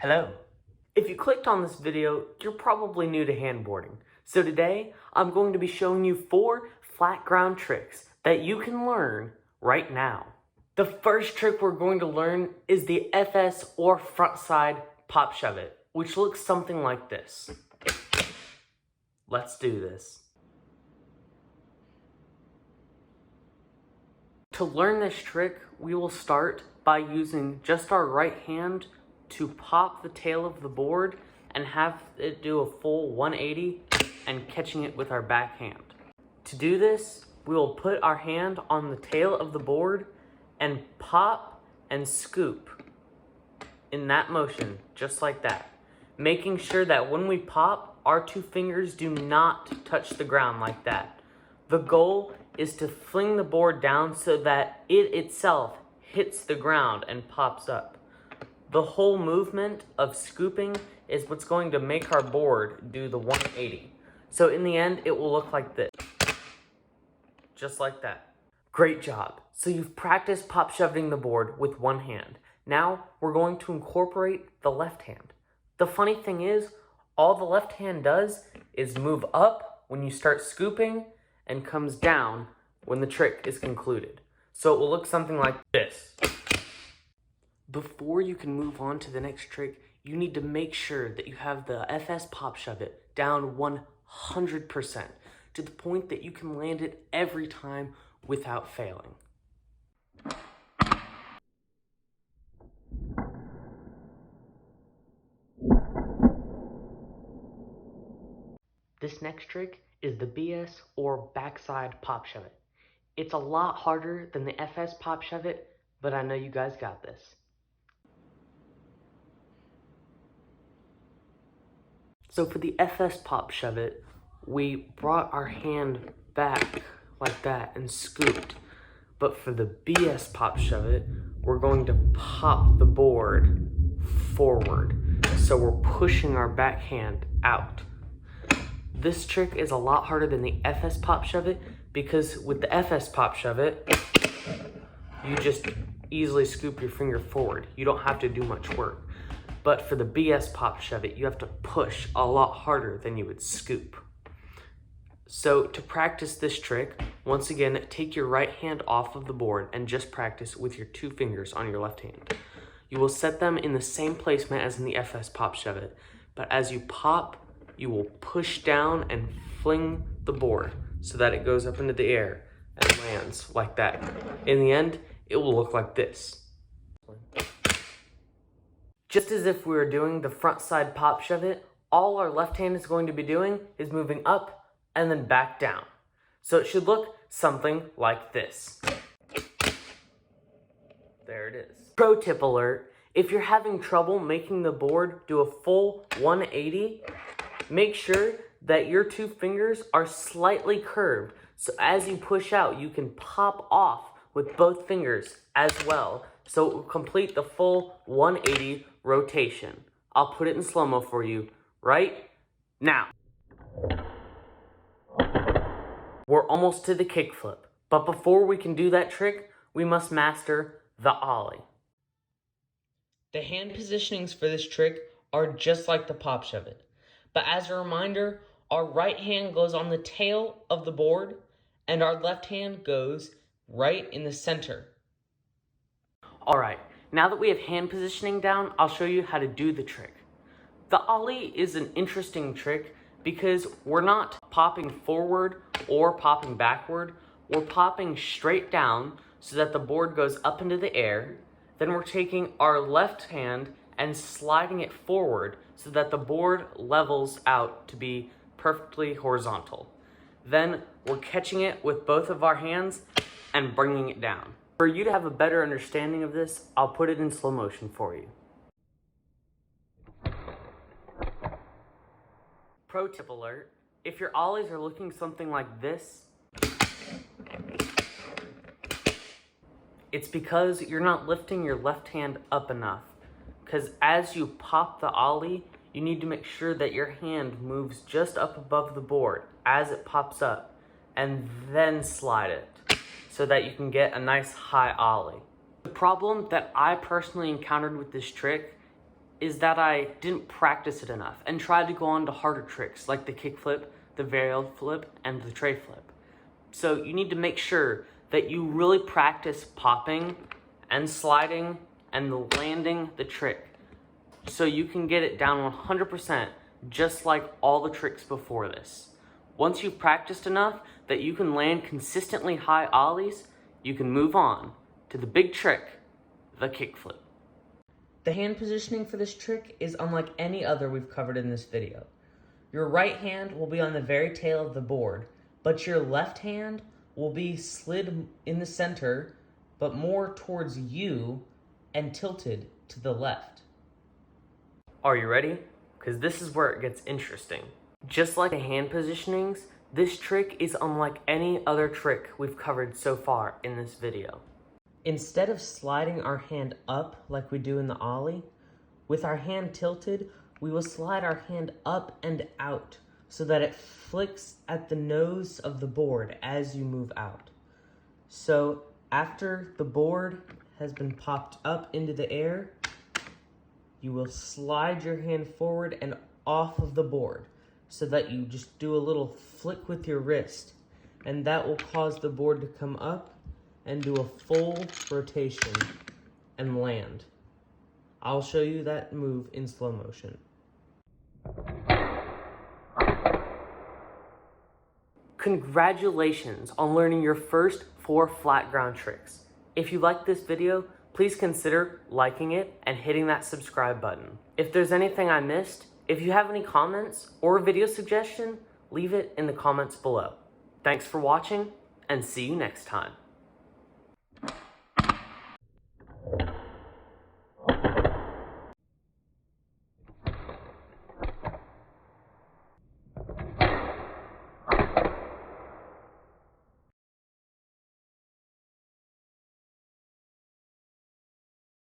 Hello. If you clicked on this video, you're probably new to handboarding. So today, I'm going to be showing you 4 flat ground tricks that you can learn right now. The first trick we're going to learn is the FS or front side pop shove it, which looks something like this. Let's do this. To learn this trick, we will start by using just our right hand to pop the tail of the board and have it do a full 180 and catching it with our back hand. To do this, we will put our hand on the tail of the board and pop and scoop in that motion, just like that. Making sure that when we pop, our 2 fingers do not touch the ground like that. The goal is to fling the board down so that it itself hits the ground and pops up. The whole movement of scooping is what's going to make our board do the 180. So in the end, it will look like this. Just like that. Great job. So you've practiced pop shoving the board with one hand. Now we're going to incorporate the left hand. The funny thing is, all the left hand does is move up when you start scooping and comes down when the trick is concluded. So it will look something like this. Before you can move on to the next trick, you need to make sure that you have the FS pop shove it down 100% to the point that you can land it every time without failing. This next trick is the BS or backside pop shove it. It's a lot harder than the FS pop shove it, but I know you guys got this. So for the FS pop shove it, we brought our hand back like that and scooped. But for the BS pop shove it, we're going to pop the board forward. So we're pushing our back hand out. This trick is a lot harder than the FS pop shove it because with the FS pop shove it, you just easily scoop your finger forward. You don't have to do much work. But for the BS pop shove it, you have to push a lot harder than you would scoop. So to practice this trick, once again, take your right hand off of the board and just practice with your 2 fingers on your left hand. You will set them in the same placement as in the FS pop shove it, but as you pop, you will push down and fling the board so that it goes up into the air and lands like that. In the end, it will look like this. Just as if we were doing the front side pop shove it, all our left hand is going to be doing is moving up and then back down. So it should look something like this. There it is. Pro tip alert, if you're having trouble making the board do a full 180, make sure that your 2 fingers are slightly curved. So as you push out, you can pop off with both fingers as well. So it will complete the full 180 rotation. I'll put it in slow-mo for you right now. We're almost to the kickflip, but before we can do that trick, we must master the Ollie. The hand positionings for this trick are just like the pop shove it, but as a reminder, our right hand goes on the tail of the board and our left hand goes right in the center. Alright, now that we have hand positioning down, I'll show you how to do the trick. The Ollie is an interesting trick because we're not popping forward or popping backward. We're popping straight down so that the board goes up into the air. Then we're taking our left hand and sliding it forward so that the board levels out to be perfectly horizontal. Then we're catching it with both of our hands and bringing it down. For you to have a better understanding of this, I'll put it in slow motion for you. Pro tip alert, if your ollies are looking something like this, it's because you're not lifting your left hand up enough. Because as you pop the ollie, you need to make sure that your hand moves just up above the board as it pops up, and then slide it so that you can get a nice high ollie. The problem that I personally encountered with this trick is that I didn't practice it enough and tried to go on to harder tricks like the kickflip, the varial flip, and the tray flip. So you need to make sure that you really practice popping and sliding and landing the trick so you can get it down 100% just like all the tricks before this. Once you've practiced enough that you can land consistently high ollies, you can move on to the big trick, the kickflip. The hand positioning for this trick is unlike any other we've covered in this video. Your right hand will be on the very tail of the board, but your left hand will be slid in the center, but more towards you and tilted to the left. Are you ready? Because this is where it gets interesting. Just like the hand positionings, this trick is unlike any other trick we've covered so far in this video. Instead of sliding our hand up like we do in the ollie, with our hand tilted, we will slide our hand up and out so that it flicks at the nose of the board as you move out. So after the board has been popped up into the air, you will slide your hand forward and off of the board so that you just do a little flick with your wrist, and that will cause the board to come up and do a full rotation and land. I'll show you that move in slow motion. Congratulations on learning your first 4 flat ground tricks. If you liked this video, please consider liking it and hitting that subscribe button. If there's anything I missed, if you have any comments or a video suggestion, leave it in the comments below. Thanks for watching, and see you next time.